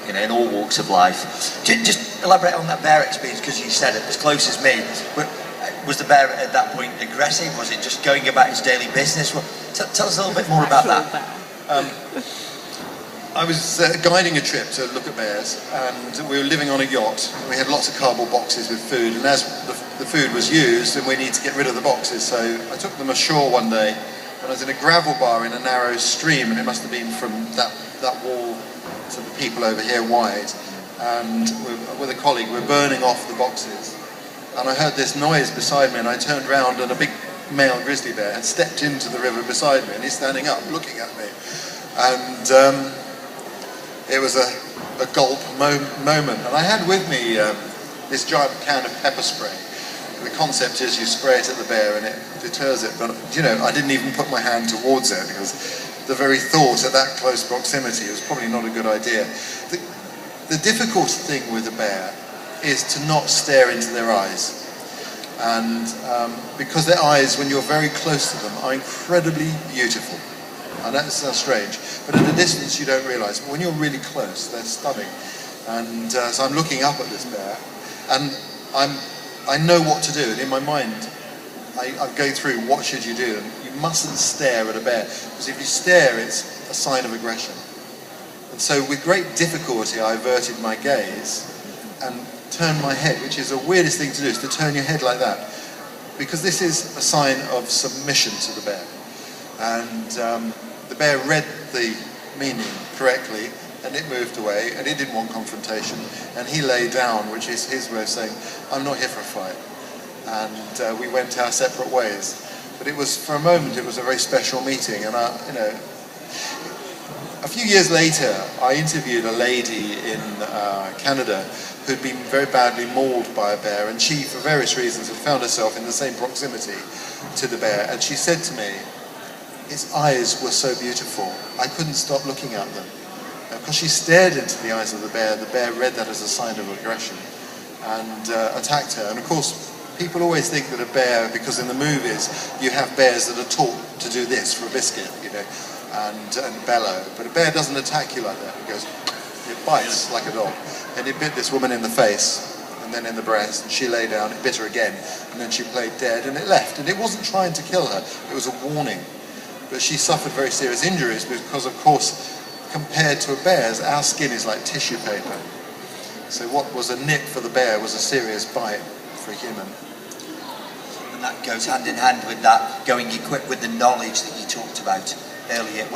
you know, in all walks of life. Just elaborate on that bear experience, because you said it as close as me. Was the bear at that point aggressive? Was it just going about his daily business? Well, tell us a little bit more about that. I was guiding a trip to look at bears, and we were living on a yacht. We had lots of cardboard boxes with food, and as the food was used, and we need to get rid of the boxes, so I took them ashore one day, and I was in a gravel bar in a narrow stream, and it must have been from that wall to the people over here wide, and with a colleague we were burning off the boxes, and I heard this noise beside me, and I turned round, and a big male grizzly bear had stepped into the river beside me, and he's standing up looking at me, and it was a gulp moment. And I had with me this giant can of pepper spray. The concept is you spray it at the bear and it deters it, but you know, I didn't even put my hand towards it because the very thought at that close proximity was probably not a good idea. The difficult thing with a bear is to not stare into their eyes. And because their eyes, when you're very close to them, are incredibly beautiful. I know it sounds strange, but at a distance you don't realise. But when you're really close, they're stunning. And so I'm looking up at this bear, and I know what to do. And in my mind, I'm going through what should you do. And you mustn't stare at a bear, because if you stare, it's a sign of aggression. And so with great difficulty, I averted my gaze and turned my head, which is the weirdest thing to do, is to turn your head like that, because this is a sign of submission to the bear. And the bear read the meaning correctly, and it moved away, and it didn't want confrontation, and he lay down, which is his way of saying, I'm not here for a fight. And we went our separate ways. But it was, for a moment, it was a very special meeting, and you know, a few years later, I interviewed a lady in Canada who'd been very badly mauled by a bear, and she, for various reasons, had found herself in the same proximity to the bear, and she said to me, his eyes were so beautiful, I couldn't stop looking at them. Because she stared into the eyes of the bear read that as a sign of aggression and attacked her. And of course, people always think that a bear, because in the movies you have bears that are taught to do this for a biscuit, you know, and bellow. But a bear doesn't attack you like that. It bites like a dog. And it bit this woman in the face, and then in the breast, and she lay down, it bit her again, and then she played dead, and it left. And it wasn't trying to kill her, it was a warning. But she suffered very serious injuries because, of course, compared to a bear's, our skin is like tissue paper. So what was a nip for the bear was a serious bite for a human. And that goes hand in hand with that going equipped with the knowledge that you talked about earlier.